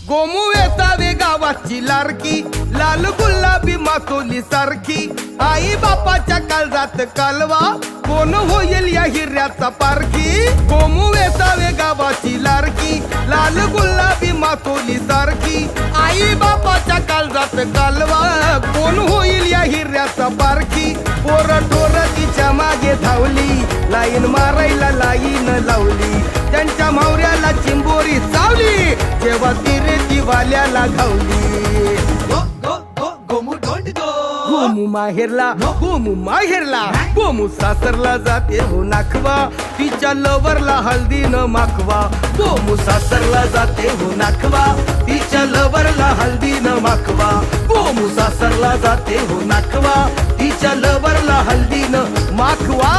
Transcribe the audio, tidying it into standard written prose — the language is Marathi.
गोमू वेचावे गावाची लारकी, लाल गुलाबी मासोली सारखी. आई बापाच्या काळजात कालवा, कोण होईल या हिऱ्याचा पारखी. गोमू वेचावे गावाची लारकी, लाल गुलाबी मासोली सारखी. आई बापाच्या काळजात कालवा, कोण होईल या हिऱ्याचा पारखी. पोर टोर तिच्या मागे धावली, लाईन मारायला लाईन लावली. त्यांच्या मावऱ्याला चिंबोरी चावली, जेव्हा ती रेती वाल्याला घावली. गोमू माहेरला, गोमू माहेरला, गोमू सासरला जाते हो नाखवा. तिच्या लवरला हळदी न माखवा. गोमू सासरला जाते हो नाखवा, तिच्या लवरला हळदी न माखवा. गोमू सासरला जाते हो नाखवा, तिच्या लवरला हळदी न माखवा.